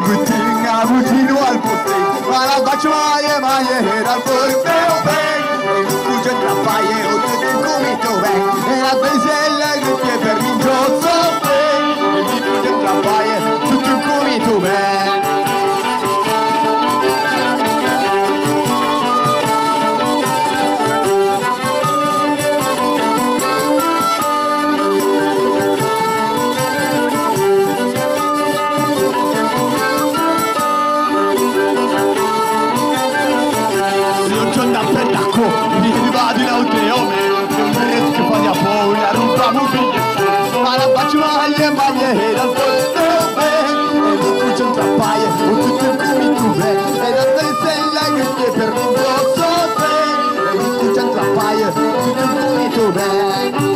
Abutino al puting, ma la faccio maie dal porteo ben. E il cuccio trapaie o tutto come tu ben. E la besella che per l'ingiozzo ben. E il cuccio trapaie tutto come tu ben. Vado in auteome, che un prezzo che fa di a paura, non fa un biglietto, ma la faccio maglie dal porteo ben, e mi cuccio un trappaie, o tutto il come tu ben, e la stella che per l'indosso ben, e mi cuccio un trappaie, tutto il come tu ben.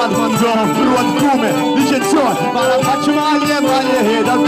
Mangiò, ruot come, licenzione, ma la faccio maglie dal